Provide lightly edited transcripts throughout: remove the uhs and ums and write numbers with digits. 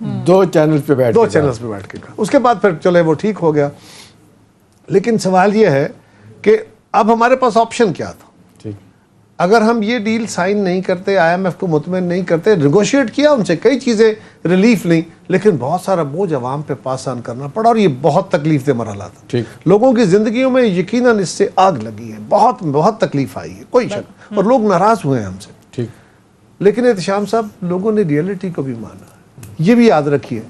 دو channels پہ بیٹھ کے کہا. اس کے بعد پھر چلے وہ ٹھیک ہو گیا. لیکن سوال یہ ہے کہ اب ہمارے پاس آپشن کیا تھا؟ اگر ہم یہ ڈیل سائن نہیں کرتے, آئی ایم ایف کو مطمئن نہیں کرتے, نیگوشیٹ کیا ان سے, کئی چیزیں ریلیف نہیں, لیکن بہت سارا بوجھ عوام پہ پاس آن کرنا پڑا, اور یہ بہت تکلیف دہ مرحلہ تھا. لوگوں کی زندگیوں میں یقیناً اس سے آگ لگی ہے, بہت بہت تکلیف آئی ہے, کوئی شک, اور لوگ ناراض ہوئے ہیں ہم سے. لیکن احتشام صاحب, لوگوں نے ریئلٹی کو بھی مانا. یہ بھی یاد رکھیے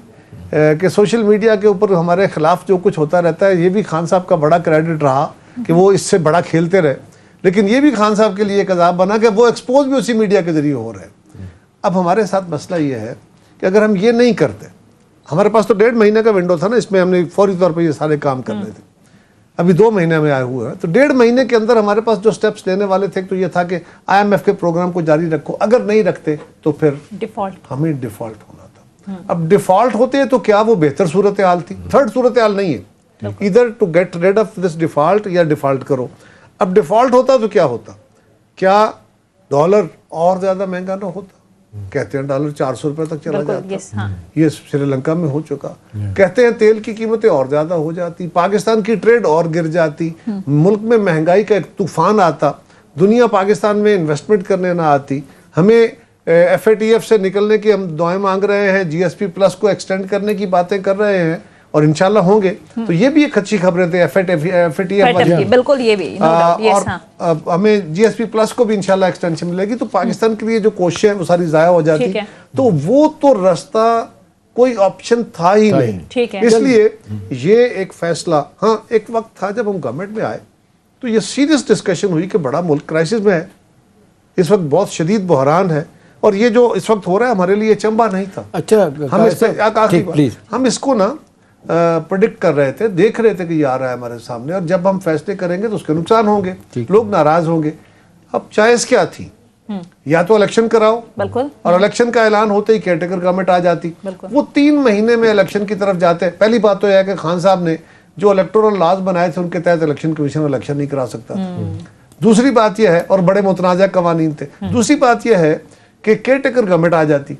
کہ سوشل میڈیا کے اوپر ہمارے خلاف جو کچھ ہوتا رہتا ہے, یہ بھی خان صاحب کا بڑا کریڈٹ رہا کہ وہ اس سے بڑا کھیلتے رہے, لیکن یہ بھی خان صاحب کے لیے ایک عذاب بنا کہ وہ ایکسپوز بھی اسی میڈیا کے ذریعے ہو رہے ہیں. اب ہمارے ساتھ مسئلہ یہ ہے کہ اگر ہم یہ نہیں کرتے, ہمارے پاس تو 1.5 مہینے کا ونڈو تھا نا, اس میں ہم نے فوری طور پہ یہ سارے کام کر رہے تھے, ابھی 2 مہینے میں آئے ہوئے ہیں, تو 1.5 مہینے کے اندر ہمارے پاس جو سٹیپس لینے والے تھے تو یہ تھا کہ آئی ایم ایف کے پروگرام کو جاری رکھو, اگر نہیں رکھتے تو پھر ہمیں ڈیفالٹ ہونا تھا. اب ڈیفالٹ ہوتے تو کیا وہ بہتر صورتحال تھی؟ تھرڈ صورتحال نہیں ہے, ادھر to get rid of this default یا ڈیفالٹ کرو. اب ڈیفالٹ ہوتا تو کیا ہوتا؟ کیا ڈالر اور زیادہ مہنگا نہ ہوتا؟ کہتے ہیں ڈالر 400 روپے تک چلا جاتا, یہ سری لنکا میں ہو چکا. کہتے ہیں تیل کی قیمتیں اور زیادہ ہو جاتی, پاکستان کی ٹریڈ اور گر جاتی, ملک میں مہنگائی کا ایک طوفان آتا, دنیا پاکستان میں انویسٹمنٹ کرنے نہ آتی, ہمیں FATF سے نکلنے کی ہم دعائیں مانگ رہے ہیں, GSP پلس کو ایکسٹینڈ کرنے کی باتیں کر رہے ہیں, اور انشاءاللہ ہوں گے. تو یہ بھی ایک اچھی خبریں تھے FATF, بالکل, یہ بھی, اور ہمیں GSP پلس کو بھی انشاءاللہ ایکسٹینشن ملے گی. تو پاکستان کے لیے جو کوششیں ہیں وہ ساری ضائع ہو جاتی, تو وہ تو رستہ کوئی آپشن تھا ہی نہیں. اس لیے یہ ایک فیصلہ, ہاں ایک وقت تھا جب ہم گورنمنٹ میں آئے تو یہ سیریس ڈسکشن ہوئی کہ بڑا ملک کرائسس میں ہے, اس وقت بہت شدید بحران ہے, اور یہ جو اس وقت ہو رہا ہے ہمارے لیے چمبا نہیں تھا. اچھا, ہم اس کو نا پریڈکٹ کر رہے تھے, دیکھ رہے تھے کہ یہ آ رہا ہے ہمارے سامنے, اور جب ہم فیصلے کریں گے تو اس کے نقصان ہوں گے, لوگ ناراض ہوں گے. اب چوائس کیا تھی؟ یا تو الیکشن کراؤ, اور الیکشن کا اعلان ہوتے ہی کیئرٹیکر گورنمنٹ آ جاتی. وہ 3 مہینے میں الیکشن کی طرف جاتے. پہلی بات تو یہ ہے کہ خان صاحب نے جو الیکٹورل لاز بنائے تھے ان کے تحت الیکشن کمیشن الیکشن نہیں کرا سکتا تھا. دوسری بات یہ ہے, اور بڑے متنازع قوانین تھے, دوسری بات یہ ہے کہ کیئرٹیکر گورنمنٹ آ جاتی.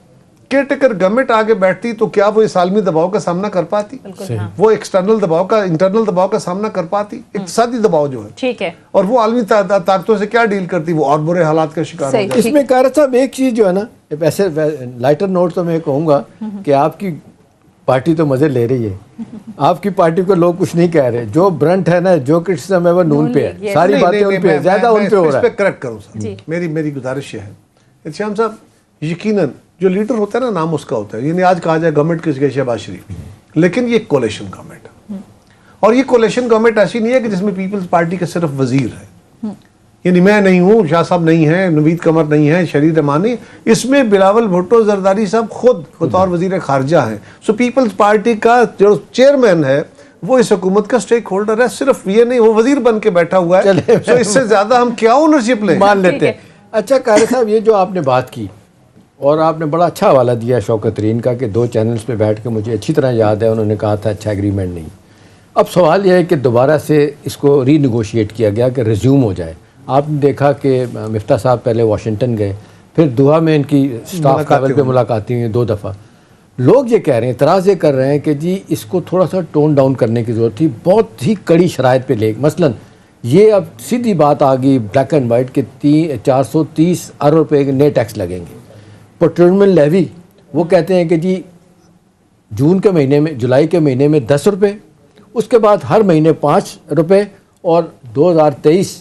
کیئرٹیکر گورنمنٹ آگے بیٹھتی تو کیا وہ اس عالمی دباؤ کا سامنا کر پاتی؟ وہ ایکسٹرنل دباؤ کا, انٹرنل دباؤ کا سامنا کر پاتی؟ اقتصادی دباؤ جو ہے, ٹھیک ہے, اور وہ عالمی طاقتوں سے کیا ڈیل کرتی؟ وہ اور برے حالات کا شکار ہو جاتی. اس میں قائد صاحب ایک چیز جو ہے نا, ایسے لائٹر نوٹ تو میں کہوں گا کہ آپ کی پارٹی تو مزے لے رہی ہے, آپ کی پارٹی کو لوگ کچھ نہیں کہہ رہے, جو برنٹ ہے نا, جو کرٹیسزم ہے وہ نون پہ ہے, ساری باتیں ان پہ, زیادہ ان پہ ہو رہا ہے. اس پہ کریکٹ کروں سر, میری گزارش یہ ہے احتشام صاحب, یقیناً جو لیڈر ہوتا ہے نا نام اس کا ہوتا ہے, یعنی آج کہا جائے گورنمنٹ کس کے شہباز شریف, لیکن یہ کولیشن گورنمنٹ ہے, اور یہ کولیشن گورنمنٹ ایسی نہیں ہے کہ جس میں پیپلز پارٹی کے صرف وزیر ہے, یعنی میں نہیں ہوں, شاہ صاحب نہیں ہیں, نوید قمر نہیں ہیں, شریر رحمانی, اس میں بلاول بھٹو زرداری صاحب خود بطور وزیر خارجہ ہیں. سو پیپلز پارٹی کا جو چیئرمین ہے وہ اس حکومت کا سٹیک ہولڈر ہے, صرف یہ نہیں وہ وزیر بن کے بیٹھا ہوا ہے. سو اس سے زیادہ ہم کیا اونرشپ لیں, مان لیتے ہیں. اچھا قاری صاحب, یہ جو آپ نے بات کی اور آپ نے بڑا اچھا حوالہ دیا شوکت ترین کا کہ 2 چینلز پہ بیٹھ کے مجھے اچھی طرح یاد ہے انہوں نے کہا تھا اچھا ایگریمنٹ نہیں. اب سوال یہ ہے کہ دوبارہ سے اس کو ری نیگوشیٹ کیا گیا کہ ریزیوم ہو جائے. آپ نے دیکھا کہ مفتاح صاحب پہلے واشنگٹن گئے, پھر دوحہ میں ان کی سٹاف لیول پہ ملاقاتیں ہوئی 2 دفعہ. لوگ یہ کہہ رہے ہیں, اعتراض یہ کر رہے ہیں کہ جی اس کو تھوڑا سا ٹون ڈاؤن کرنے کی ضرورت تھی, بہت ہی کڑی شرائط پہ لے. مثلاً یہ اب سیدھی بات آ گئی بلیک اینڈ وائٹ کہ 430 ارب روپے کے نئے ٹیکس لگیں گے. پیٹرولیم لیوی وہ کہتے ہیں کہ جی جون کے مہینے میں, جولائی کے مہینے میں 10 روپے, اس کے بعد ہر مہینے 5 روپے, اور 2023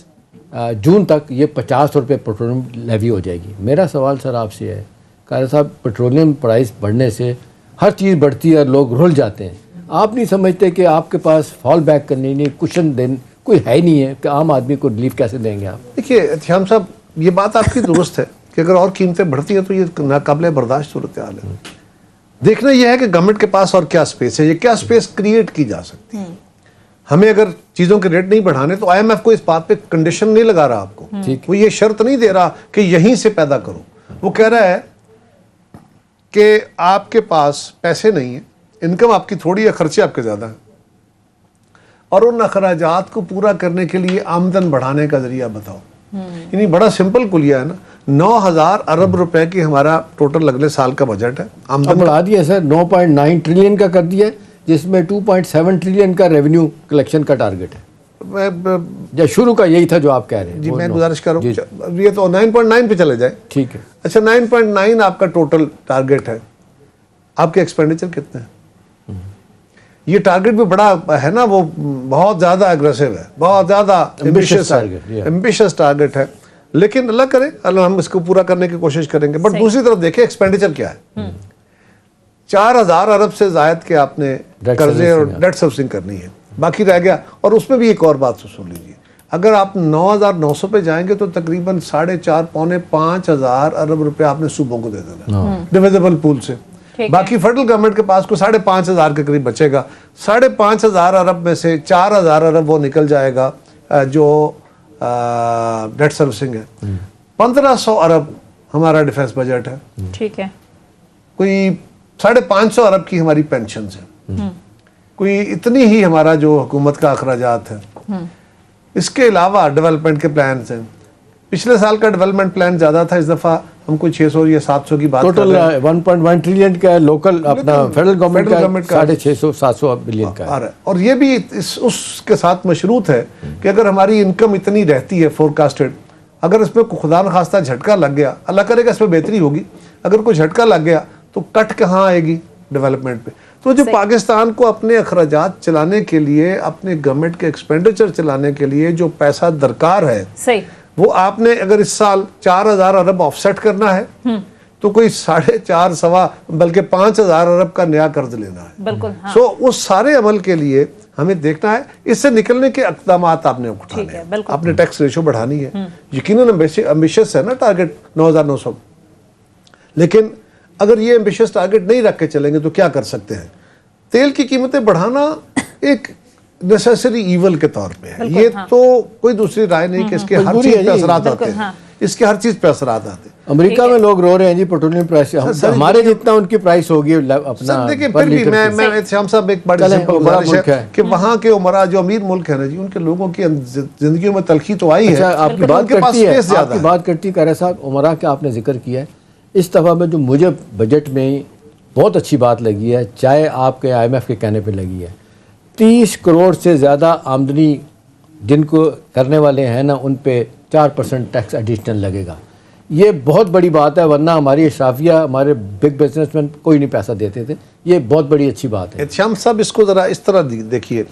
جون تک یہ 50 روپے پیٹرولیم لیوی ہو جائے گی. میرا سوال سر آپ سے ہے قاری صاحب, پیٹرولیم پرائز بڑھنے سے ہر چیز بڑھتی ہے اور لوگ رول جاتے ہیں. آپ نہیں سمجھتے کہ آپ کے پاس فال بیک کرنے نہیں, کشن دین کوئی ہے ہی نہیں ہے کہ عام آدمی کو ریلیف کیسے دیں گے آپ؟ دیکھیے احتشام صاحب, یہ بات آپ کی درست ہے کہ اگر اور قیمتیں بڑھتی ہیں تو یہ ناقابل برداشت صورتحال ہے. دیکھنا یہ ہے کہ گورنمنٹ کے پاس اور کیا سپیس ہے, یہ کیا سپیس کریٹ کی جا سکتی ہے. ہمیں اگر چیزوں کے ریٹ نہیں بڑھانے تو آئی ایم ایف کو اس بات پہ کنڈیشن نہیں لگا رہا آپ کو, وہ یہ شرط نہیں دے رہا کہ یہیں سے پیدا کرو. وہ کہہ رہا ہے کہ آپ کے پاس پیسے نہیں ہیں, انکم آپ کی تھوڑی ہے, خرچے آپ کے زیادہ ہیں, اور ان اخراجات کو پورا کرنے کے لیے آمدن بڑھانے کا ذریعہ بتاؤ. یعنی بڑا سمپل کلیہ ہے نا. 9,000 ارب روپے کی ہمارا ٹوٹل اگلے سال کا بجٹ ہے. اب بڑھا دیا سر, 9.9 ٹریلین کا کر دیا ہے, جس میں 2.7 ٹریلین کا ریونیو کلیکشن کا ٹارگٹ ہے. یا شروع کا یہی تھا جو آپ کہہ رہے ہیں. جی میں گزارش کر رہا ہوں یہ تو 9.9 پہ چلے جائے. ٹھیک ہے. اچھا 9.9 آپ کا ٹوٹل ٹارگٹ ہے, آپ کے ایکسپینڈیچر کتنے ہیں؟ یہ ٹارگٹ بھی بڑا ہے نا, وہ بہت زیادہ اگریسو ہے, بہت زیادہ ایمبیشس ٹارگٹ ہے, لیکن اللہ کرے اللہ ہم اس کو پورا کرنے کی کوشش کریں گے. بٹ دوسری طرف دیکھیں ایکسپینڈیچر کیا ہے. 4,000 ارب سے زائد کے آپ نے قرضے اور ڈیٹ سروسنگ کرنی ہے, باقی رہ گیا. اور اس میں بھی ایک اور بات سن لیجیے, اگر آپ 9,900 پہ جائیں گے تو تقریباً 4.5 پونے 5,000 ارب روپے آپ نے صوبوں کو دے دینا ڈویزیبل پول سے. باقی فیڈرل گورنمنٹ کے پاس کو 5,500 کے قریب بچے گا. 5,500 ارب میں سے 4,000 ارب وہ نکل جائے گا جو ڈیٹ سروسنگ ہے. 1,500 ارب ہمارا ڈیفنس بجٹ ہے. ٹھیک ہے. کوئی 550 ارب کی ہماری پینشنز ہیں. کوئی اتنی ہی ہمارا جو حکومت کا اخراجات ہے. اس کے علاوہ ڈیولپمنٹ کے پلانز ہیں. پچھلے سال کا ڈیولپمنٹ پلان زیادہ تھا, اس دفعہ ہم کوئی 600 یا 700 کی بات کر رہے ہیں. ٹوٹل 1.1 ٹریلین کا لوکل اپنا فیڈرل گورنمنٹ کا 650-700 بلین کا ہے. اور یہ بھی اس کے ساتھ مشروط ہے کہ اگر ہماری انکم اتنی رہتی ہے فورکاسٹڈ, اگر اس پہ خدا نخواستہ جھٹکا لگ گیا, اللہ کرے گا اس پہ بہتری ہوگی, اگر کوئی جھٹکا لگ گیا تو کٹ کہاں آئے گی ڈیولپمنٹ پہ. تو جو پاکستان کو اپنے اخراجات چلانے کے لیے, اپنے گورنمنٹ کے ایکسپینڈیچر چلانے کے لیے جو پیسہ درکار ہے, وہ آپ نے اگر اس سال 4,000 ارب آف سیٹ کرنا ہے تو کوئی 4.5 بلکہ 5,000 ارب کا نیا قرض لینا ہے. بالکل. سو اس سارے عمل کے لیے ہمیں دیکھنا ہے, اس سے نکلنے کے اقدامات آپ نے اٹھانے ہیں. آپ نے ٹیکس ریشو بڑھانی ہے, یقیناً ایمبیشس ہے نا ٹارگٹ 9,900, لیکن اگر یہ ایمبیشس ٹارگٹ نہیں رکھ کے چلیں گے تو کیا کر سکتے ہیں. تیل کی قیمتیں بڑھانا ایک نیسیسری ایول کے طور پہ ہے, یہ تو کوئی دوسری رائے نہیں کہ اس کے ہر چیز پہ اثرات آتے ہیں, اس کے ہر چیز پہ اثرات آتے ہیں. امریکہ میں لوگ رو رہے ہیں جی پیٹرولیم پرائس, ہمارے جتنا ان کی پرائس ہوگی اپنا. دیکھیں پھر بھی میں شام صاحب ایک بڑی سمپل گزارش ہے کہ وہاں کے عمرا جو امیر ملک ہے نا جی, ان کے لوگوں کی زندگیوں میں تلخی تو آئی ہے. آپ کی بات کرتی قاری صاحب عمرا کا آپ نے ذکر کیا ہے, اس دفعہ میں جو مجھے بجٹ میں بہت اچھی بات لگی ہے, چاہے آپ کے IMF کے کہنے پہ لگی ہے, 30 کروڑ سے زیادہ آمدنی جن کو کرنے والے ہیں نا, ان پہ 4% ٹیکس ایڈیشنل لگے گا. یہ بہت بڑی بات ہے, ورنہ ہماری اشرافیہ, ہمارے بگ بزنس مین کوئی نہیں پیسہ دیتے تھے. یہ بہت بڑی اچھی بات ہے. شام صاحب اس کو ذرا اس طرح دیکھیے,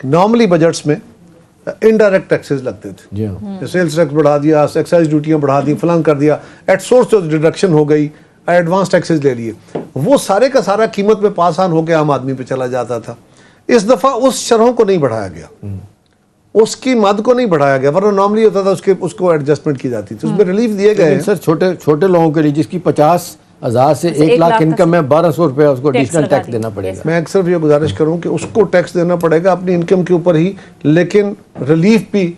نارملی بجٹس میں انڈائریکٹ ٹیکسز لگتے تھے. جی ہاں, سیلز ٹیکس بڑھا دیا, ایکسائز ڈیوٹیاں بڑھا دی, فلان کر دیا, ایٹ سورس جو ڈیڈکشن ہو گئی, ایڈوانس ٹیکسز لے لیے, وہ سارے کا سارا قیمت پہ پاس آن ہو کے عام آدمی پہ چلا جاتا تھا. اس دفعہ اس شرحوں کو نہیں بڑھایا گیا, اس کی مد کو نہیں بڑھایا گیا, ورنہ نارملی ہوتا تھا اس کو ایڈجسٹمنٹ کی جاتی تھی, اس میں ریلیف دیے گئے ہیں. سر چھوٹے لوگوں کے لیے جس کی 50,000 سے 1 لاکھ انکم ہے, 1,200 روپے اس کو ایڈیشنل ٹیکس دینا پڑے گا. میں اکثر یہ گزارش کروں کہ اس کو ٹیکس دینا پڑے گا اپنی انکم کے اوپر ہی, لیکن ریلیف بھی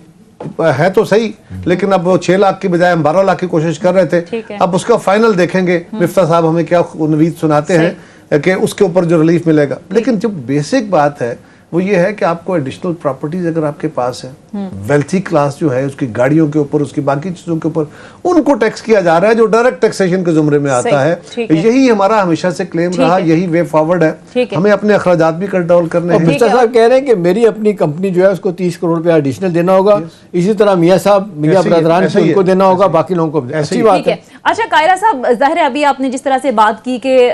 ہے تو صحیح, لیکن اب وہ 6 لاکھ کی بجائے ہم 12 لاکھ کی کوشش کر رہے تھے. اب اس کا فائنل دیکھیں گے, مفتاح صاحب ہمیں کیا نوید سناتے ہیں کہ اس کے اوپر جو ریلیف ملے گا. لیکن جو بیسک بات ہے وہ یہ ہے کہ آپ کو ایڈیشنل پراپرٹیز اگر آپ کے پاس ہے, ویلتھی کلاس جو ہے اس کی گاڑیوں کے اوپر, اس کی باقی چیزوں کے اوپر, ان کو ٹیکس کیا جا رہا ہے جو ڈائریکٹ ٹیکسیشن کے زمرے میں آتا ہے. یہی ہمارا ہمیشہ سے کلیم رہا, یہی وے فارورڈ ہے. ہمیں اپنے اخراجات بھی کنٹرول کرنے ہیں. مفتاح صاحب کہہ رہے ہیں کہ میری اپنی کمپنی جو ہے اس کو 30 کروڑ روپے ایڈیشنل دینا ہوگا, اسی طرح میاں صاحب میاں برادران ان کو دینا ہوگا, باقی لوگوں کو. اچھی بات ہے. اچھا قائرہ صاحب, ظاہر ہے ابھی آپ نے جس طرح سے بات کی کہ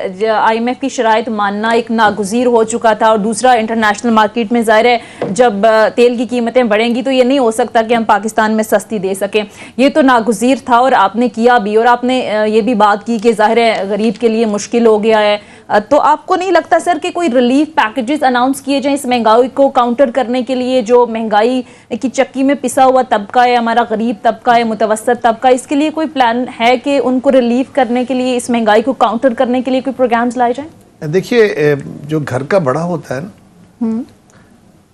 IMF کی شرائط ماننا ایک ناگزیر ہو چکا تھا, اور دوسرا انٹرنیشنل مارکیٹ میں ظاہر ہے جب تیل کی قیمتیں بڑھیں گی تو یہ نہیں ہو سکتا کہ ہم پاکستان میں سستی دے سکیں. یہ تو ناگزیر تھا اور آپ نے کیا بھی, اور آپ نے یہ بھی بات کی کہ ظاہر ہے غریب کے لیے مشکل ہو گیا ہے. تو آپ کو نہیں لگتا سر کہ کوئی ریلیف پیکیجز اناؤنس کیے جائیں اس مہنگائی کو کاؤنٹر کرنے کے لیے, جو مہنگائی کی چکی میں پسا ہوا طبقہ ہے, ہمارا غریب طبقہ ہے, متوسط طبقہ, اس کے لیے کوئی پلان ہے کہ ان کو ریلیف کرنے کے لیے, اس مہنگائی کو کاؤنٹر کرنے کے لیے کوئی پروگرامز لائے جائیں؟ دیکھیے جو گھر کا بڑا ہوتا ہے نا,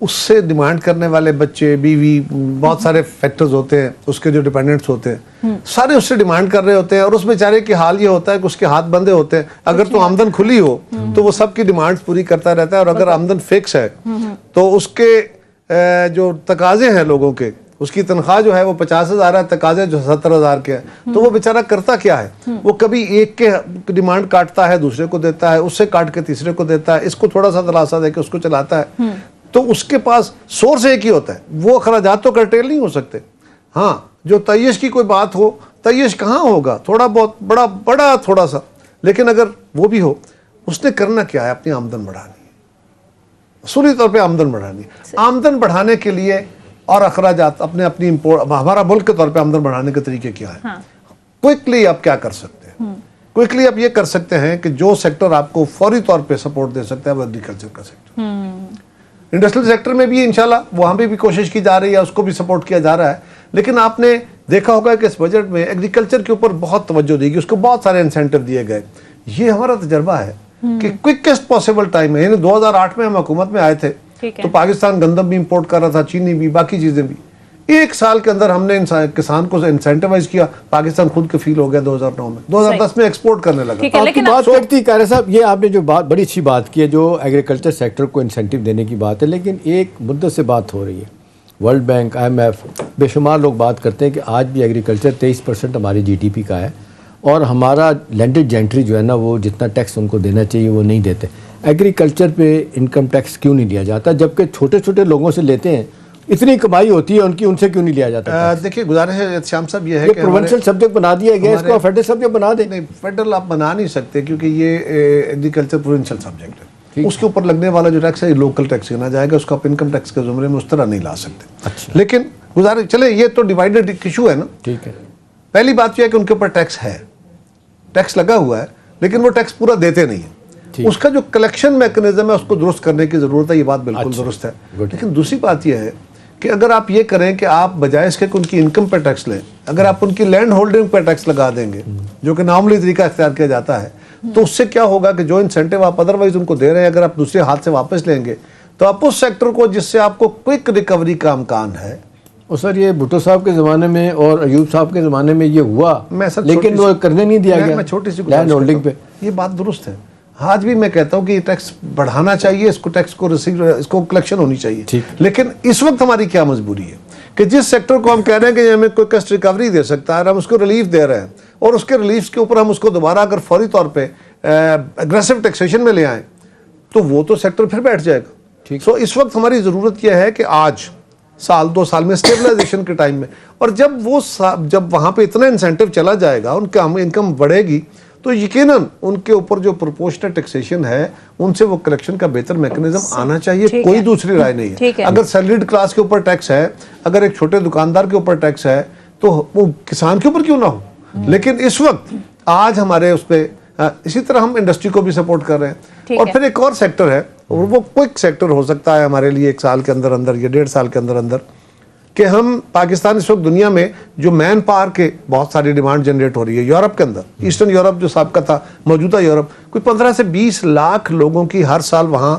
اس سے ڈیمانڈ کرنے والے بچے, بیوی, بہت سارے فیکٹرز ہوتے ہیں, اس کے جو ڈیپینڈنٹس ہوتے ہیں, سارے اس سے ڈیمانڈ کر رہے ہوتے ہیں. اور اس بیچارے کی حال یہ ہوتا ہے کہ اس کے ہاتھ بندے ہوتے ہیں. اگر تو آمدن کھلی ہو تو وہ سب کی ڈیمانڈز پوری کرتا رہتا ہے, اور اگر آمدن فکس ہے تو اس کے جو تقاضے ہیں لوگوں کے اس کی تنخواہ جو ہے وہ 50,000 ہے, تقاضے جو 70,000 کے ہیں, تو وہ بیچارہ کرتا کیا ہے, وہ کبھی ایک کے ڈیمانڈ کاٹتا ہے, دوسرے کو دیتا ہے, اس سے کاٹ کے تیسرے کو دیتا ہے, اس کو تھوڑا سا دلاسا دے کے اس کو چلاتا ہے. تو اس کے پاس سورس ایک ہی ہوتا ہے, وہ اخراجات تو کرٹیل نہیں ہو سکتے. ہاں جو تعیش کی کوئی بات ہو, تعیش کہاں ہوگا, تھوڑا بہت بڑا تھوڑا سا, لیکن اگر وہ بھی ہو, اس نے کرنا کیا ہے, اپنی آمدن بڑھانی ہے, اصولی طور پہ آمدن بڑھانی ہے. آمدن بڑھانے کے لیے اور اخراجات اپنی امپورٹ, ہمارا ملک کے طور پہ آمدن بڑھانے کے طریقے کیا ہے. کوئکلی آپ کیا کر سکتے ہیں, کوئکلی آپ یہ کر سکتے ہیں کہ جو سیکٹر آپ کو فوری طور پہ سپورٹ دے سکتا ہے وہ ایگریکلچر کا سیکٹر. انڈسٹریل سیکٹر میں بھی انشاءاللہ وہاں پہ بھی کوشش کی جا رہی ہے, اس کو بھی سپورٹ کیا جا رہا ہے. لیکن آپ نے دیکھا ہوگا کہ اس بجٹ میں ایگریکلچر کے اوپر بہت توجہ دی گئی, اس کو بہت سارے انسینٹو دیے گئے. یہ ہمارا تجربہ ہے کہ کوئکسٹ پاسبل ٹائم ہے, یعنی 2008 میں ہم حکومت میں آئے تھے تو پاکستان گندم بھی امپورٹ کر رہا تھا, چینی بھی, باقی چیزیں بھی. ایک سال کے اندر ہم نے کسان کو انسینٹیوائز کیا, پاکستان خود کفیل ہو گیا 2009 میں, 2010 میں ایکسپورٹ کرنے لگا. آپ کی بات کرتی قاری صاحب, یہ آپ نے جو بات بڑی اچھی بات کی ہے, جو ایگریکلچر سیکٹر کو انسینٹیو دینے کی بات ہے, لیکن ایک مدت سے بات ہو رہی ہے, ورلڈ بینک, IMF, بے شمار لوگ بات کرتے ہیں کہ آج بھی ایگریکلچر 23% ہماری GDP کا ہے, اور ہمارا لینڈڈ جینٹری جو ہے نا, وہ جتنا ٹیکس ان کو دینا چاہیے وہ نہیں دیتے. ایگریکلچر پہ انکم ٹیکس کیوں نہیں لیا جاتا, جبکہ چھوٹے چھوٹے لوگوں سے لیتے ہیں, اتنی کمائی ہوتی ہے ان کی, ان سے کیوں نہیں لیا جاتا؟ دیکھیے گزارش ہے شام صاحب یہ ہے کہ پروونشل سبجیکٹ بنا دیا گیا, اس کو فیڈرل سبجیکٹ بنا دیں. نہیں, فیڈرل آپ بنا نہیں سکتے کیونکہ یہ ایگریکلچر پروونشل سبجیکٹ ہے, اس کے اوپر لگنے والا جو ٹیکس ہے یہ لوکل ٹیکس گنا جائے گا, اس کو آپ انکم ٹیکس کے زمرے میں اس طرح نہیں لا سکتے. لیکن گزارش چلے, یہ تو ڈیوائیڈڈ ایشو ہے نا. ٹھیک ہے, پہلی بات یہ ہے کہ ان کے اوپر ٹیکس ہے, ٹیکس لگا ہوا ہے, لیکن وہ ٹیکس پورا دیتے نہیں ہیں. اس کا جو کلیکشن میکنزم ہے اس کو درست کرنے کی ضرورت ہے, یہ بات بالکل درست ہے. لیکن دوسری بات یہ ہے کہ اگر آپ یہ کریں کہ آپ بجائے اس کے ان کی انکم پہ ٹیکس لیں, اگر آپ ان کی لینڈ ہولڈنگ پہ ٹیکس لگا دیں گے, جو کہ نارملی طریقہ اختیار کیا جاتا ہے, تو اس سے کیا ہوگا کہ جو انسینٹیو آپ ادروائز ان کو دے رہے ہیں, اگر آپ دوسرے ہاتھ سے واپس لیں گے تو آپ اس سیکٹر کو جس سے آپ کو کوئک ریکوری کا امکان ہے. اور سر یہ بھٹو صاحب کے زمانے میں اور ایوب صاحب کے زمانے میں یہ ہوا, لیکن وہ کرنے نہیں دیا گیا. میں چھوٹی سی لینڈ ہولڈنگ پہ یہ بات درست ہے. آج بھی میں کہتا ہوں کہ یہ ٹیکس بڑھانا چاہیے, اس کو ٹیکس کو اس کو کلیکشن ہونی چاہیے. لیکن اس وقت ہماری کیا مجبوری ہے کہ جس سیکٹر کو ہم کہہ رہے ہیں کہ ہمیں کوئی کسٹ ریکوری دے سکتا ہے, ہم اس کو ریلیف دے رہے ہیں, اور اس کے ریلیف کے اوپر ہم اس کو دوبارہ اگر فوری طور پہ اگریسو ٹیکسیشن میں لے آئیں تو وہ تو سیکٹر پھر بیٹھ جائے گا. سو اس وقت ہماری ضرورت یہ ہے کہ آج سال 2 سال میں اسٹیبلائزیشن کے ٹائم میں, اور جب وہاں پہ اتنا انسینٹیو چلا جائے گا, ان کا انکم بڑھے گی, تو یقیناً ان کے اوپر جو پروپورشنل ٹیکسیشن ہے ان سے وہ کلیکشن کا بہتر میکنزم آنا چاہیے. کوئی دوسری رائے نہیں ہے. اگر سیلریڈ کلاس کے اوپر ٹیکس ہے, اگر ایک چھوٹے دکاندار کے اوپر ٹیکس ہے, تو وہ کسان کے اوپر کیوں نہ ہو. لیکن اس وقت آج ہمارے اس پہ, اسی طرح ہم انڈسٹری کو بھی سپورٹ کر رہے ہیں. اور پھر ایک اور سیکٹر ہے, اور وہ کوئک سیکٹر ہو سکتا ہے ہمارے لیے 1 سال کے اندر اندر یا 1.5 سال کے اندر اندر, کہ ہم پاکستان اس وقت دنیا میں جو مین پاور کے بہت ساری ڈیمانڈ جنریٹ ہو رہی ہے یورپ کے اندر, ایسٹرن یورپ جو سابقہ تھا, موجودہ یورپ, کوئی 15 سے 20 لاکھ لوگوں کی ہر سال وہاں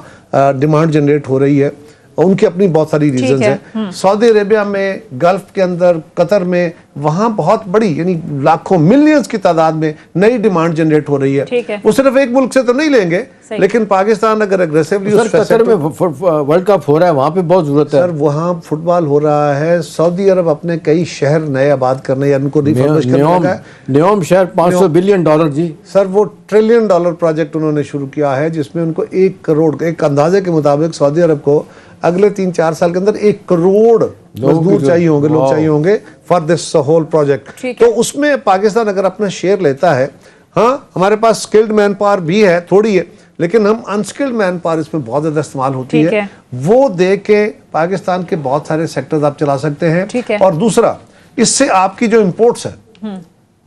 ڈیمانڈ جنریٹ ہو رہی ہے. ان کی اپنی بہت ساری ریزنز ہیں. سعودی عربیہ میں, گلف کے اندر, قطر میں, وہاں بہت بڑی یعنی لاکھوں ملینز کی تعداد میں نئی ڈیمانڈ جنریٹ ہو رہی ہے. وہ صرف ایک ملک سے تو نہیں لیں گے, لیکن پاکستان اگر اگریسیولی, قطر میں ورلڈ کپ ہو رہا ہے, وہاں پہ بہت ضرورت ہے سر, وہاں فٹ بال ہو رہا ہے. سعودی عرب اپنے کئی شہر نئے آباد کرنے یا ان کو ریفربش کرنے لگا ہے. نیوم شہر $500 بلین. جی سر, وہ $1 ٹریلین پروجیکٹ انہوں نے شروع کیا ہے, جس میں ان کو 1 کروڑ, ایک اندازے کے مطابق سعودی عرب کو اگلے 3-4 سال کے اندر 1 کروڑ مزدور چاہیے ہوں گے, لوگ چاہیے ہوں گے فار دس ہول پروجیکٹ. تو اس میں پاکستان اگر اپنا شیئر لیتا ہے, ہاں ہمارے پاس اسکلڈ مین پاور بھی ہے, تھوڑی ہے, لیکن ہم انسکلڈ مین پاور اس میں بہت زیادہ استعمال ہوتی ہے, وہ دے کے پاکستان کے بہت سارے سیکٹرز آپ چلا سکتے ہیں. اور دوسرا, اس سے آپ کی جو امپورٹس ہیں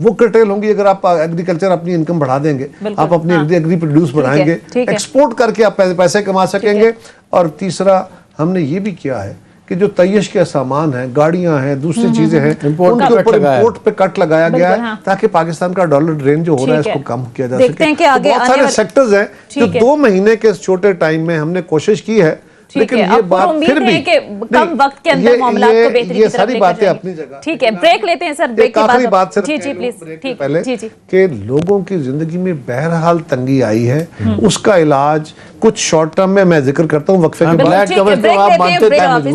وہ کرٹیل ہوں گی. اگر آپ ایگریکلچر اپنی انکم بڑھا دیں گے, آپ اپنی ایگری پروڈیوس بڑھائیں گے, ایکسپورٹ کر کے آپ پیسے کما سکیں گے. اور تیسرا, ہم نے یہ بھی کیا ہے کہ جو تعیش کے سامان ہیں, گاڑیاں ہیں, دوسری چیزیں ہیں, ان کے اوپر امپورٹ پہ کٹ لگایا گیا ہے, تاکہ پاکستان کا ڈالر ڈرین جو ہو رہا ہے اس کو کم کیا جا سکے. بہت سارے سیکٹرز ہیں جو 2 مہینے کے چھوٹے ٹائم میں ہم نے کوشش کی ہے لیکن یہ بات پھر بھی کم وقت کے اندر معاملات کو بہتری کی طرف لے کر جائیں گے. ٹھیک ہے, بریک لیتے ہیں سر, بریک کے بعد. جی جی پلیز, پہلے کہ لوگوں کی زندگی میں بہرحال تنگی آئی ہے, اس کا علاج کچھ شارٹ ٹرم میں ذکر کرتا ہوں وقفے کے بعد.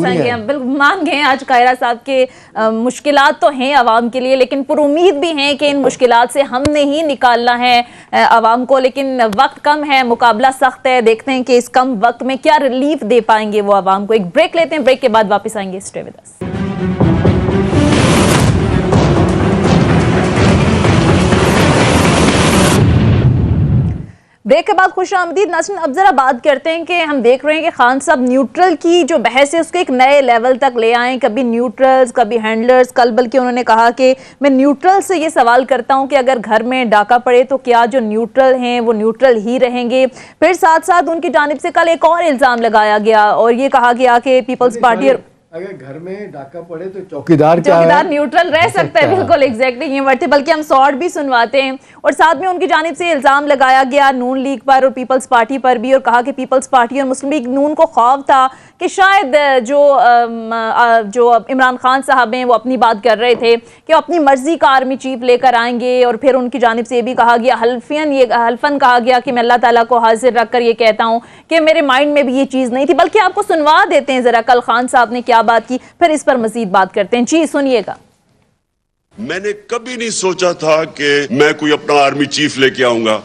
مان گئے آج قاہرہ صاحب کے مشکلات تو ہیں عوام کے لیے, لیکن پر امید بھی ہیں کہ ان مشکلات سے ہم نے ہی نکالنا ہے عوام کو, لیکن وقت کم ہے, مقابلہ سخت ہے. دیکھتے ہیں کہ اس کم وقت میں کیا ریلیف دے پائیں گے وہ عوام کو. ایک بریک لیتے ہیں, بریک کے بعد واپس آئیں گے. Stay with us. بریک کے بعد خوش آمدید ناظرین. اب ذرا بات کرتے ہیں کہ ہم دیکھ رہے ہیں کہ خان صاحب نیوٹرل کی جو بحث ہے اس کو ایک نئے لیول تک لے آئیں. کبھی نیوٹرلز, کبھی ہینڈلرز. کل بلکہ انہوں نے کہا کہ میں نیوٹرل سے یہ سوال کرتا ہوں کہ اگر گھر میں ڈاکہ پڑے تو کیا جو نیوٹرل ہیں وہ نیوٹرل ہی رہیں گے. پھر ساتھ ساتھ ان کی جانب سے کل ایک اور الزام لگایا گیا اور یہ کہا گیا کہ پیپلز پارٹی اگر گھر میں ڈاکہ پڑے تو چوکیدار نیوٹرل رہ سکتا ہے. بالکل ایگزیکٹلی یہ ورڈ تھے, بلکہ ہم سارٹ بھی سنواتے ہیں. اور ساتھ میں ان کی جانب سے الزام لگایا گیا نون لیگ پر اور پیپلز پارٹی پر بھی, اور کہا کہ پیپلز پارٹی اور مسلم لیگ نون کو خوف تھا کہ شاید جو عمران خان صاحب ہیں وہ اپنی بات کر رہے تھے کہ وہ اپنی مرضی کا آرمی چیف لے کر آئیں گے. اور پھر ان کی جانب سے یہ بھی کہا گیا, حلفاً کہا گیا کہ میں اللہ تعالیٰ کو حاضر رکھ کر یہ کہتا ہوں کہ میرے مائنڈ میں بھی یہ چیز نہیں تھی. بلکہ آپ کو سنوا دیتے ہیں ذرا کل خان صاحب نے کیا بات کی, پھر اس پر مزید بات کرتے ہیں. جی سنیے گا. میں نے کبھی نہیں سوچا تھا کہ میں کوئی اپنا آرمی چیف لے کے آؤں گا.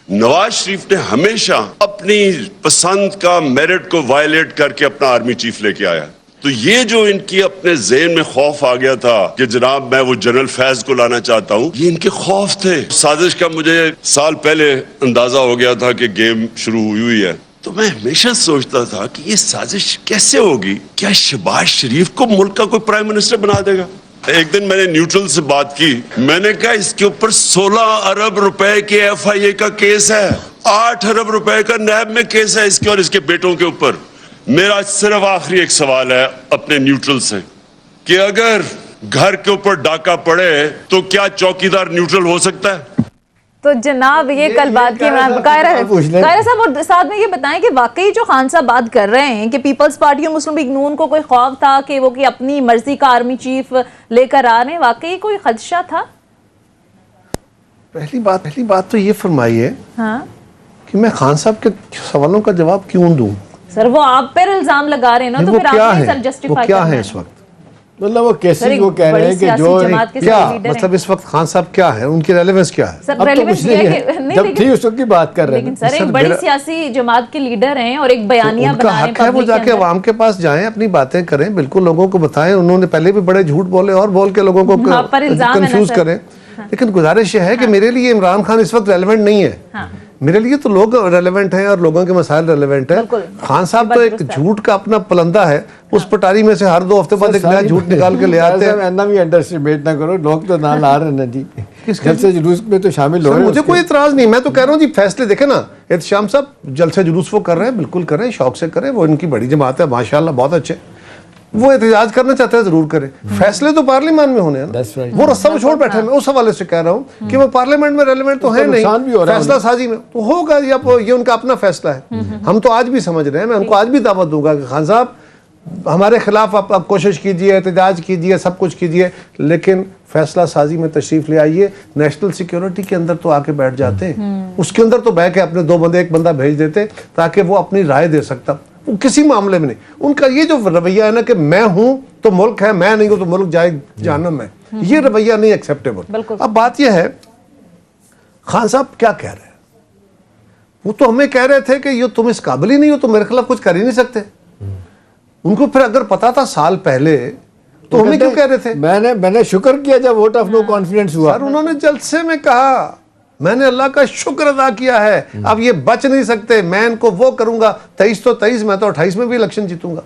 نواز شریف نے ہمیشہ اپنی پسند کا میرٹ کو وائلیٹ کر کے اپنا آرمی چیف لے کے آیا. تو یہ جو ان کی اپنے ذہن میں خوف آ گیا تھا کہ جناب میں وہ جنرل فیض کو لانا چاہتا ہوں, یہ ان کے خوف تھے. سازش کا مجھے سال پہلے اندازہ ہو گیا تھا کہ گیم شروع ہوئی ہے, تو میں ہمیشہ سوچتا تھا کہ یہ سازش کیسے ہوگی. کیا شہباز شریف کو ملک کا کوئی پرائم منسٹر بنا دے گا؟ ایک دن میں نے نیوٹرل سے بات کی, میں نے کہا اس کے اوپر 16 ارب روپے کے ایف آئی اے کا کیس ہے, 8 ارب روپے کا نیب میں کیس ہے اس کے اور اس کے بیٹوں کے اوپر. میرا صرف آخری ایک سوال ہے اپنے نیوٹرل سے کہ اگر گھر کے اوپر ڈاکہ پڑے تو کیا چوکیدار نیوٹرل ہو سکتا ہے؟ تو جناب یہ کل بات کی قاہرہ صاحب, اور ساتھ میں یہ بتائیں کہ واقعی جو خان صاحب بات کر رہے ہیں کہ پیپلز پارٹی اور مسلم لیگ نون کو کوئی خوف تھا کہ وہ کہ اپنی مرضی کا آرمی چیف لے کر آ رہے ہیں, واقعی کوئی خدشہ تھا؟ پہلی بات تو یہ فرمائی ہے کہ میں خان صاحب کے سوالوں کا جواب کیوں دوں. سر وہ آپ پر الزام لگا رہے ہیں نا, تو پھر آپ نے سر جسٹیفائی کیا ہے اس وقت, مطلب وہ کیسے وہ کہہ رہے ہیں کہ جو کیا مطلب اس وقت خان صاحب کیا ہے, ان کی ریلیونس کیا ہے؟ اب تو کچھ نہیں ہے, جب تھی اس وقت کی بات کر رہے ہیں. لیکن سر ایک بڑی سیاسی جماعت کے لیڈر ہیں اور ایک بیانیہ بنا رہے ہیں, ان کا حق ہے وہ جا کے عوام کے پاس جائیں, اپنی باتیں کریں, بالکل لوگوں کو بتائیں. انہوں نے پہلے بھی بڑے جھوٹ بولے اور بول کے لوگوں کو کنفیوز کریں, لیکن گزارش یہ ہے کہ میرے لیے عمران خان اس وقت ریلیونٹ نہیں ہے. میرے لیے تو لوگ ریلیونٹ ہیں اور لوگوں کے مسائل ریلیونٹ ہیں. خان صاحب تو ایک جھوٹ کا اپنا پلندہ ہے, اس پٹاری میں سے ہر 2 ہفتے بعد ایک نیا جھوٹ نکال کے لے آتے ہیں. اینا بھی انڈر اسٹیمیٹ نہ کرو, لوگ تو نہ لا رہے ہیں جی, جلسے جلوس میں تو شامل ہو رہے ہیں. مجھے کوئی اعتراض نہیں, میں تو کہہ رہا ہوں جی فیصلے دیکھیں نا, احتشام صاحب جلسے جلوس وہ کر رہے ہیں, بالکل کریں, شوق سے کریں, وہ ان کی بڑی جماعت ہے ماشاءاللہ, بہت اچھے. وہ احتجاج کرنا چاہتے ہیں ضرور کریں, فیصلے تو پارلیمان میں ہونے ہیں. وہ رستہ میں چھوڑ بیٹھے, میں اس حوالے سے کہہ رہا ہوں کہ وہ پارلیمنٹ میں ریلیونٹ تو ہے نہیں, فیصلہ سازی میں تو ہوگا, یہ ان کا اپنا فیصلہ ہے. ہم تو آج بھی سمجھ رہے ہیں, میں ان کو آج بھی دعوت دوں گا کہ خان صاحب ہمارے خلاف آپ کوشش کیجئے, احتجاج کیجئے, سب کچھ کیجئے, لیکن فیصلہ سازی میں تشریف لے آئیے. نیشنل سیکیورٹی کے اندر تو آ کے بیٹھ جاتے ہیں, اس کے اندر تو بیٹھ کے اپنے 2 بندے, ایک بندہ بھیج دیتے تاکہ وہ اپنی رائے دے سکتا. وہ کسی معاملے میں نہیں, ان کا یہ جو رویہ ہے نا کہ میں ہوں تو ملک ہے, میں نہیں ہوں تو ملک جائے جہنم میں, یہ رویہ نہیں ایکسیپٹیبل. اب بات یہ ہے خان صاحب کیا کہہ رہے ہیں, وہ تو ہمیں کہہ رہے تھے کہ یہ تم اس قابل ہی نہیں ہو, تم میرے خلاف کچھ کر ہی نہیں سکتے. ان کو پھر اگر پتا تھا سال پہلے تو ہمیں کیوں کہہ رہے تھے؟ میں نے شکر کیا جب ووٹ آف نو کانفیڈنس ہوا. سر انہوں نے جلسے میں کہا میں نے اللہ کا شکر ادا کیا ہے, اب یہ بچ نہیں سکتے, میں ان کو وہ کروں گا, 23 تو 23, میں تو 28 میں بھی الیکشن جیتوں گا.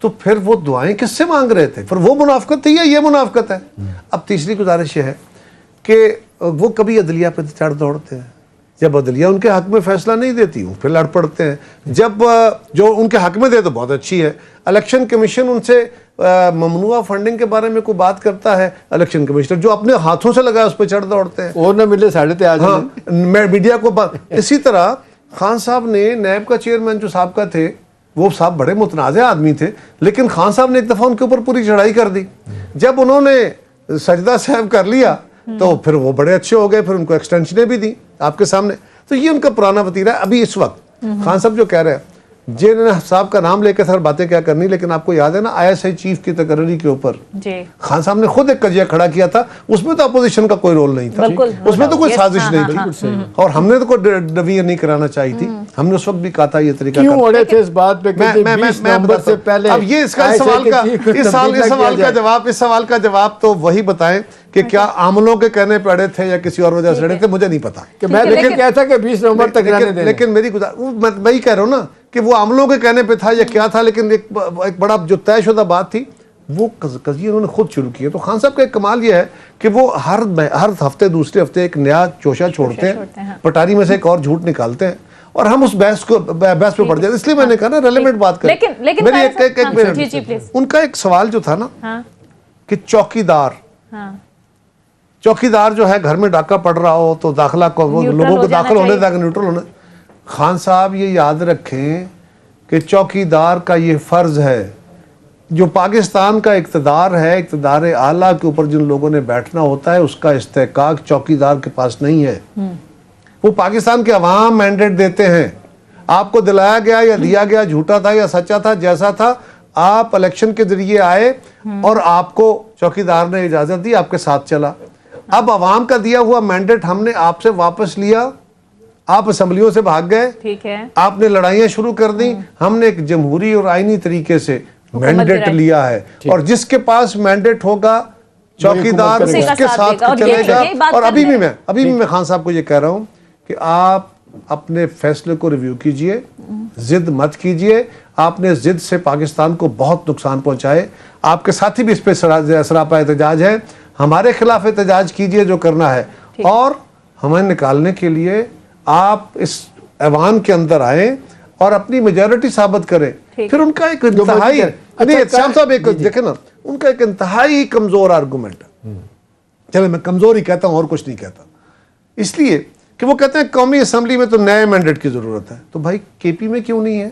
تو پھر وہ دعائیں کس سے مانگ رہے تھے؟ پھر وہ منافقت تھی یا یہ منافقت ہے؟ اب تیسری گزارش یہ ہے کہ وہ کبھی عدلیہ پہ چڑھ دوڑتے ہیں, جب عدلیہ ان کے حق میں فیصلہ نہیں دیتی وہ پھر لڑ پڑتے ہیں, جب جو ان کے حق میں دے تو بہت اچھی ہے. الیکشن کمیشن ان سے ممنوعہ فنڈنگ کے بارے میں کوئی بات کرتا ہے, الیکشن کمشنر جو اپنے ہاتھوں سے لگا اس پہ چڑھ دوڑتے ہیں, اور نہ ملے ساڑھے تے آ جائیں میڈیا کو. اسی طرح خان صاحب نے نیب کا چیئرمین جو سابقہ تھے وہ صاحب بڑے متنازع آدمی تھے، لیکن خان صاحب نے ایک دفعہ ان کے اوپر پوری چڑھائی کر دی. جب انہوں نے سجدہ صاحب کر لیا تو پھر وہ بڑے اچھے ہو گئے، پھر ان کو ایکسٹینشنیں بھی دی آپ کے سامنے. تو یہ ان کا پرانا وتیرہ ہے. ابھی اس وقت خان صاحب جو کہہ رہے ہیں، جن صاحب کا نام لے کے سر باتیں کیا کرنی، لیکن آپ کو یاد ہے نا ISI چیف کی تقرری کے اوپر خان صاحب نے خود ایک قضیہ کھڑا کیا تھا، اس میں تو اپوزیشن کا کوئی رول نہیں تھا، اس میں تو کوئی سازش نہیں تھی، اور ہم نے تو کوئی ڈویژن نہیں کرانا چاہیے تھی. ہم نے اس وقت بھی کہا تھا یہ طریقہ کیوں اڑے تھے اس بات پہ کہ 20 نومبر سے پہلے. اب یہ اس سوال کا جواب تو وہی بتائیں کہ کیا عاملوں کے کہنے پہ اڑے تھے یا کسی اور وجہ سے اڑے تھے، مجھے نہیں پتا. کہ میں لیکن کہتا کہ 20 نومبر تک رہنے دیں. لیکن میری میں وہی کہہ رہا ہوں نا کہ وہ عاملوں کے کہنے پہ تھا یا کیا تھا، لیکن ایک بڑا جو طے شدہ بات تھی وہ قضیہ انہوں نے خود شروع کیا. تو خان صاحب کا ایک کمال یہ ہے کہ وہ ہر ہفتے دوسرے ہفتے ایک نیا چوشہ چھوڑتے ہیں، پٹاری میں سے ایک اور جھوٹ نکالتے ہیں، اور ہم اس بحث پہ پڑ جاتے. اس لیے میں نے کہا نا ریلیونٹ بات کریں. ان کا ایک سوال جو تھا نا کہ چوکیدار جو ہے گھر میں ڈاکہ پڑ رہا ہو تو داخلہ لوگوں کو داخل ہونے تک نیوٹرل ہونے. خان صاحب یہ یاد رکھیں کہ چوکیدار کا یہ فرض ہے، جو پاکستان کا اقتدار ہے، اقتدار اعلیٰ کے اوپر جن لوگوں نے بیٹھنا ہوتا ہے، اس کا استحقاق چوکیدار کے پاس نہیں ہے. وہ پاکستان کے عوام مینڈیٹ دیتے ہیں. آپ کو دلایا گیا یا دیا گیا جھوٹا تھا یا سچا تھا، جیسا تھا، آپ الیکشن کے ذریعے آئے اور آپ کو چوکیدار نے اجازت دی، آپ کے ساتھ چلا. اب عوام کا دیا ہوا مینڈیٹ ہم نے آپ سے واپس لیا، آپ اسمبلیوں سے بھاگ گئے، ٹھیک ہے، آپ نے لڑائیاں شروع کر دیں. ہم نے ایک جمہوری اور آئینی طریقے سے مینڈیٹ لیا ہے، اور جس کے پاس مینڈیٹ ہوگا چوکیدار اس کے ساتھ چلے گا. اور ابھی بھی میں خان صاحب کو یہ کہہ رہا ہوں کہ آپ اپنے فیصلے کو ریویو کیجئے، ضد مت کیجئے. آپ نے ضد سے پاکستان کو بہت نقصان پہنچائے. آپ کے ساتھی بھی اس پہ سراپا احتجاج ہے. ہمارے خلاف احتجاج کیجئے جو کرنا ہے، اور ہمیں نکالنے کے لیے آپ اس ایوان کے اندر آئیں اور اپنی میجورٹی ثابت کریں. پھر ان کا ایک انتہائی شام صاحب دیکھیں نا، ان کا ایک انتہائی کمزور آرگومنٹ ہے. چلے میں کمزور ہی کہتا ہوں اور کچھ نہیں کہتا، اس لیے کہ وہ کہتے ہیں قومی اسمبلی میں تو نئے مینڈیٹ کی ضرورت ہے. تو بھائی KP میں کیوں نہیں ہے؟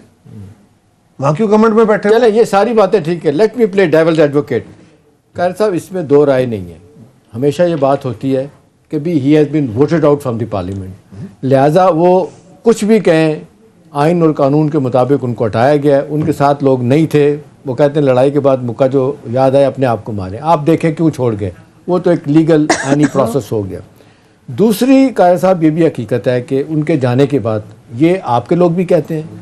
وہاں کیوں گورنمنٹ میں بیٹھے؟ چلے یہ ساری باتیں ٹھیک ہے. لیٹ می پلے ڈیولز ایڈوکیٹ. قائد صاحب اس میں دو رائے نہیں ہے. ہمیشہ یہ بات ہوتی ہے کہ بھی he has been voted out from the parliament, لہٰذا وہ کچھ بھی کہیں آئین اور قانون کے مطابق ان کو ہٹایا گیا. ان کے ساتھ لوگ نہیں تھے. وہ کہتے ہیں لڑائی کے بعد مکہ جو یاد آئے اپنے آپ کو مارے. آپ دیکھیں کیوں چھوڑ گئے، وہ تو ایک لیگل آئینی پروسیس ہو گیا. دوسری قائد صاحب یہ بھی حقیقت ہے کہ ان کے جانے کے بعد یہ آپ کے لوگ بھی کہتے ہیں،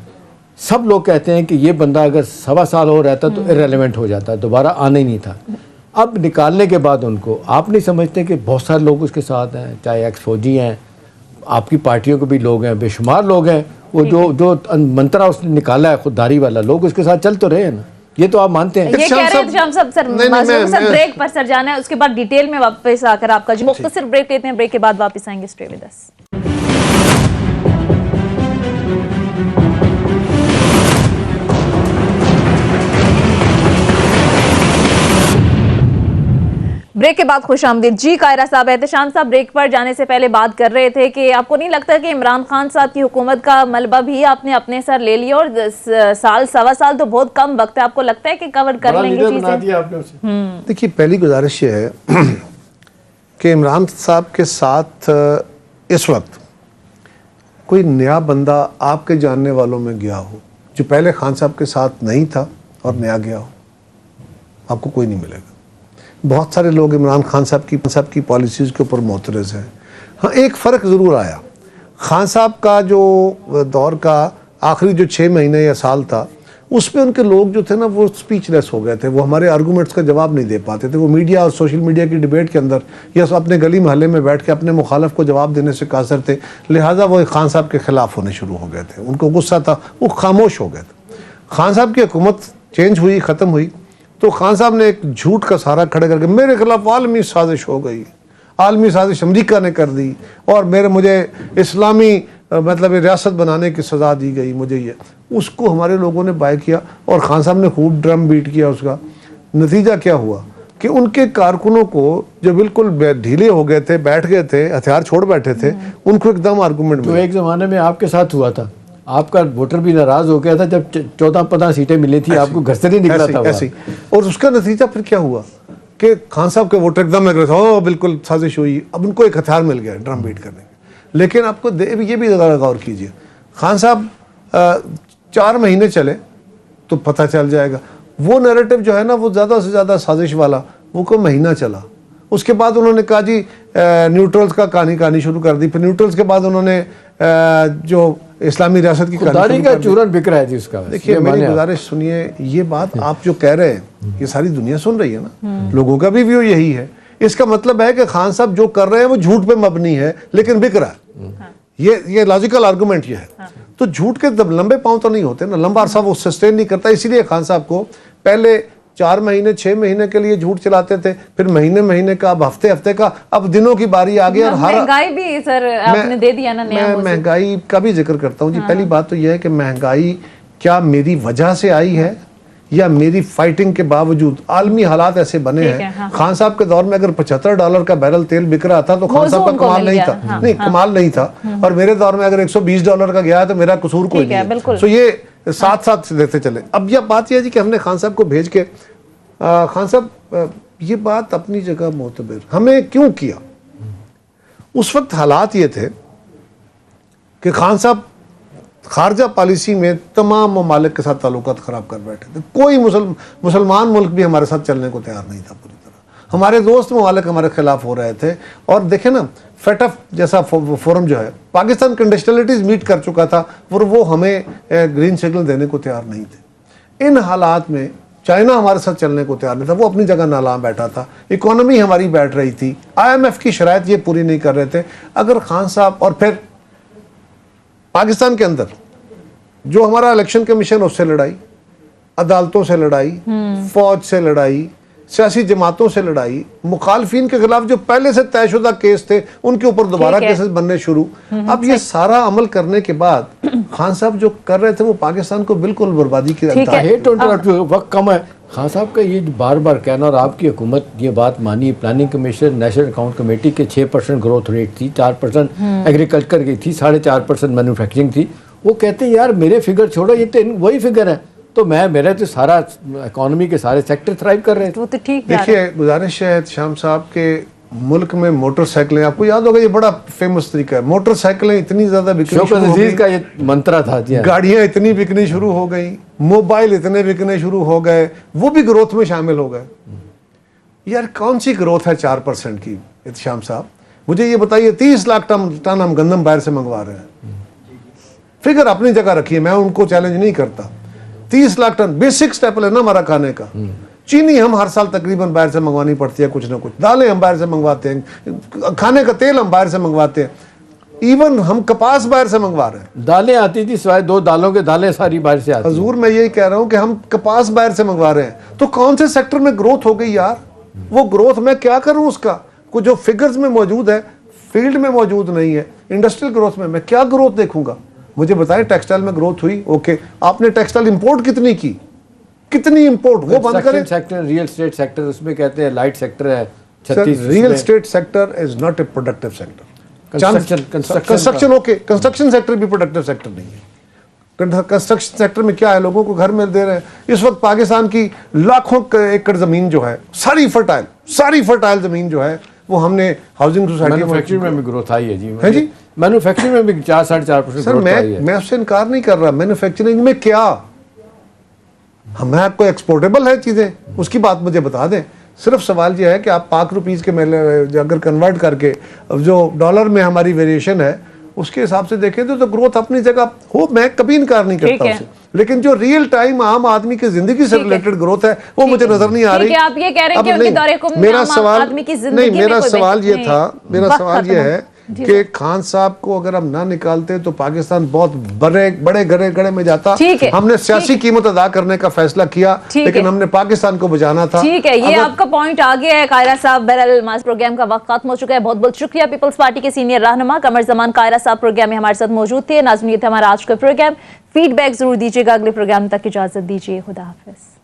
سب لوگ کہتے ہیں کہ یہ بندہ اگر 1.25 سال ہو رہتا تو irrelevant ہو جاتا، دوبارہ آنا ہی نہیں تھا. اب نکالنے کے بعد ان کو آپ نہیں سمجھتے کہ بہت سارے لوگ اس کے ساتھ ہیں، چاہے ایکس فوجی ہیں، آپ کی پارٹیوں کے بھی لوگ ہیں، بے شمار لوگ ہیں، وہ جو منترا اس نے نکالا ہے خودداری والا، لوگ اس کے ساتھ چل تو رہے ہیں نا. یہ تو آپ مانتے ہیں. یہ کہہ رہے ہیں شام صاحب سر بریک پر سر جانا ہے، اس کے بعد ڈیٹیل میں واپس آ کر آپ کا مختصر بریک لیتے ہیں. بریک کے بعد واپس آئیں گے. Stay with us. بریک کے بعد خوش آمدید. جی قاہرہ صاحب، احتشام صاحب بریک پر جانے سے پہلے بات کر رہے تھے کہ آپ کو نہیں لگتا کہ عمران خان صاحب کی حکومت کا ملبہ بھی آپ نے اپنے سر لے لیا، اور 1.25 سال تو بہت کم وقت ہے، آپ کو لگتا ہے کہ کور کر لیں گے چیزیں؟ دیکھیے، پہلی گزارش یہ ہے کہ عمران صاحب کے ساتھ اس وقت کوئی نیا بندہ آپ کے جاننے والوں میں گیا ہو جو پہلے خان صاحب کے ساتھ نہیں تھا اور نیا گیا ہو، آپ کو کوئی نہیں ملے گا. بہت سارے لوگ عمران خان صاحب کی پالیسیز کے اوپر معترض ہیں. ہاں، ایک فرق ضرور آیا. خان صاحب کا جو دور کا آخری جو 6 مہینے یا سال تھا، اس میں ان کے لوگ جو تھے نا وہ سپیچ لیس ہو گئے تھے. وہ ہمارے آرگومنٹس کا جواب نہیں دے پاتے تھے. وہ میڈیا اور سوشل میڈیا کی ڈیبیٹ کے اندر یا اپنے گلی محلے میں بیٹھ کے اپنے مخالف کو جواب دینے سے قاصر تھے. لہٰذا وہ خان صاحب کے خلاف ہونے شروع ہو گئے تھے. ان کو غصہ تھا، وہ خاموش ہو گئے تھے. خان صاحب کی حکومت چینج ہوئی، ختم ہوئی، تو خان صاحب نے ایک جھوٹ کا سہارا کھڑے کر کے میرے خلاف عالمی سازش ہو گئی، عالمی سازش امریکہ نے کر دی، اور مجھے اسلامی مطلب ریاست بنانے کی سزا دی گئی مجھے. یہ اس کو ہمارے لوگوں نے بائی کیا اور خان صاحب نے خوب ڈرم بیٹ کیا. اس کا نتیجہ کیا ہوا کہ ان کے کارکنوں کو جو بالکل ڈھیلے ہو گئے تھے، بیٹھ گئے تھے، ہتھیار چھوڑ بیٹھے تھے، ان کو ایک دم آرگومنٹ جو ایک زمانے میں آپ کے ساتھ ہوا تھا، آپ کا ووٹر بھی ناراض ہو گیا تھا جب 14-15 سیٹیں ملی تھی, آپ کو گھر سے نہیں نکلا تھا. ایسے اور اس کا نتیجہ پھر کیا ہوا کہ خان صاحب کے ووٹر ایک دم لگ رہے تھے بالکل سازش ہوئی. اب ان کو ایک ہتھیار مل گیا ڈرم بیٹ کرنے کا. لیکن آپ کو یہ بھی غور کیجئے, خان صاحب 4 مہینے چلے تو پتہ چل جائے گا. وہ نیریٹو جو ہے نا وہ زیادہ سے زیادہ سازش والا وہ کو مہینہ چلا. اس کے بعد انہوں نے کہا جی نیوٹرلز کا کہانی شروع کر دی. پھر نیوٹرلز کے بعد انہوں نے جو اسلامی ریاست کی کہانی کا چورن بک رہا ہے جی اس کا. دیکھیے میری گزارش سنیے, یہ بات آپ جو کہہ رہے ہیں یہ ساری دنیا سن رہی ہے نا, لوگوں کا بھی ویو یہی ہے. اس کا مطلب ہے کہ خان صاحب جو کر رہے ہیں وہ جھوٹ پہ مبنی ہے لیکن بک رہا ہے. یہ لاجیکل آرگومنٹ یہ ہے. تو جھوٹ کے لمبے پاؤں تو نہیں ہوتے نا, لمبا عرصہ وہ سسٹین نہیں کرتا. اسی لیے خان صاحب کو پہلے 4 مہینے 6 مہینے کے لیے جھوٹ چلاتے تھے, پھر مہینے کا, اب ہفتے کا, اب دنوں کی باری آ گئی. اور مہنگائی بھی سر آپ نے دے دیا نا. میں مہنگائی کا بھی ذکر کرتا ہوں جی. پہلی بات تو یہ ہے کہ مہنگائی کیا میری وجہ سے آئی ہے یا میری فائٹنگ کے باوجود؟ عالمی حالات ایسے بنے ہیں. خان صاحب کے دور میں اگر $75 کا بیرل تیل بک رہا تھا تو خان صاحب کا کمال نہیں تھا. نہیں, کمال نہیں تھا. اور میرے دور میں اگر $120 کا گیا ہے تو میرا قصور کوئی نہیں ہے. سو یہ ساتھ دیتے چلے. اب یہ بات یہ ہے جی کہ ہم نے خان صاحب کو بھیج کے, خان صاحب یہ بات اپنی جگہ معتبر, ہمیں کیوں کیا؟ اس وقت حالات یہ تھے کہ خان صاحب خارجہ پالیسی میں تمام ممالک کے ساتھ تعلقات خراب کر بیٹھے تھے. کوئی مسلمان ملک بھی ہمارے ساتھ چلنے کو تیار نہیں تھا پوری طرح. ہمارے دوست ممالک ہمارے خلاف ہو رہے تھے. اور دیکھیں نا, فیٹف جیسا فورم جو ہے پاکستان کنڈیشنلٹیز میٹ کر چکا تھا اور وہ ہمیں گرین سگنل دینے کو تیار نہیں تھے. ان حالات میں چائنا ہمارے ساتھ چلنے کو تیار نہیں تھا, وہ اپنی جگہ نالاں بیٹھا تھا. اکانومی ہماری بیٹھ رہی تھی, IMF کی شرائط یہ پوری نہیں کر رہے تھے. اگر خان صاحب, اور پھر پاکستان کے اندر جو ہمارا الیکشن کمیشن, اس سے لڑائی, عدالتوں سے لڑائی, فوج سے لڑائی, سیاسی جماعتوں سے لڑائی, مخالفین کے خلاف جو پہلے سے طے شدہ کیس تھے ان کے اوپر دوبارہ کیسز بننے شروع. اب یہ سارا عمل کرنے کے بعد خان صاحب جو کر رہے تھے وہ پاکستان کو بالکل بربادی کی وقت کم ہے. خان صاحب کا یہ بار بار کہنا, اور آپ کی حکومت یہ بات مانی, planning commission, national account committee کے 6% گروتھ ریٹ تھی, 4% ایگریکلچر کی تھی, 4.5% مینوفیکچرنگ تھی. وہ کہتے ہیں یار میرے فگر چھوڑو, یہ تو وہی فگر ہے, تو میرے تو سارا اکانومی کے سارے سیکٹر تھرائیو کر رہے تھے. دیکھیے گزارش ہے احتشام صاحب کے ملک میں موٹر سائیکلیں, آپ کو یاد ہوگا یہ بڑا فیمس طریقہ ہے, موٹر سائیکلیں اتنی زیادہ بکنے شوکت عزیز کا یہ منترا تھا, گاڑیاں اتنی بکنی شروع ہو گئی, موبائل اتنے بکنے شروع ہو گئے, وہ بھی گروتھ میں شامل ہو گئے. یار کون سی گروتھ ہے 4% کی احتشام صاحب؟ مجھے یہ بتائیے. 30 لاکھ ٹن ہم گندم باہر سے منگوا رہے ہیں. فگر اپنی جگہ رکھیے, میں ان کو چیلنج نہیں کرتا. 30 لاکھ ٹن بیسک سٹیپل ہے نا ہمارا کھانے کا. چینی ہم ہر سال تقریباً باہر سے منگوانی پڑتی ہے کچھ نہ کچھ, دالیں ہم باہر سے منگواتے ہیں, کھانے کا تیل ہم باہر سے منگواتے ہیں, ایون ہم کپاس باہر سے منگوا رہے ہیں. دالیں آتی تھی سوائے 2 دالوں کے, دالیں ساری باہر سے آتی. حضور میں یہی کہہ رہا ہوں کہ ہم کپاس باہر سے منگوا رہے ہیں, تو کون سے سیکٹر میں گروتھ ہو گئی یار؟ وہ گروتھ میں کیا کروں اس کا؟ کو جو فگرز میں موجود ہے فیلڈ میں موجود نہیں ہے. انڈسٹریل گروتھ میں کیا گروتھ دیکھوں گا؟ مجھے بتائیں ٹیکسٹائل میں گروتھ ہوئی, اوکے, آپ نے ٹیکسٹائل امپورٹ کتنی کی, کتنی امپورٹ, وہ بند کریں. سیکٹر ریئل اسٹیٹ سیکٹر, اس میں کہتے ہیں لائٹ سیکٹر ہے. Real estate sector is not a productive sector. Construction okay, construction sector بھی پروڈکٹیو سیکٹر نہیں ہے. کنسٹرکشن سیکٹر میں کیا ہے, لوگوں کو گھر مل دے رہے ہیں. اس وقت پاکستان کی لاکھوں ایکڑ زمین جو ہے ساری فرٹائل زمین جو ہے وہ ہم نے ہاؤسنگ سوسائٹی مینوفیکچرنگ میں بھی گروتھ آئی ہے جی. مینوفیکچرنگ میں بھی 4.5% سر میں اس سے انکار نہیں کر رہا. مینوفیکچرنگ میں کیا, ہمیں آپ کو ایکسپورٹیبل ہے چیزیں, اس کی بات مجھے بتا دیں. صرف سوال یہ ہے کہ آپ پاک روپیز کے اگر کنورٹ کر کے جو ڈالر میں ہماری ویریشن ہے اس کے حساب سے دیکھیں تو گروتھ اپنی جگہ ہو, میں کبھی انکار نہیں کرتا اسے. لیکن جو ریئل ٹائم عام آدمی کی زندگی سے ریلیٹڈ گروتھ ہے وہ مجھے نظر نہیں آ رہی. آپ یہ کہہ رہے ہیں کہ ان کے دورے کو میرا سوال یہ ہے کہ خان صاحب کو اگر ہم نہ نکالتے تو پاکستان بہت بڑے گڑے میں جاتا. ہم نے سیاسی قیمت ادا کرنے کا فیصلہ کیا لیکن ہم نے پاکستان کو بچانا تھا. ٹھیک ہے, یہ آپ کا پوائنٹ آ گیا ہے. قاہرہ صاحب, بہرحال ماس پروگرام کا وقت ختم ہو چکا ہے. بہت بہت شکریہ. پیپلز پارٹی کے سینئر رہنما قمر زمان قاہرہ صاحب پروگرام میں ہمارے ساتھ موجود تھے. ناظرین یہ تھا ہمارا آج کا پروگرام. فیڈ بیک ضرور دیجیے گا. اگلے پروگرام تک اجازت دیجیے. خدا حافظ.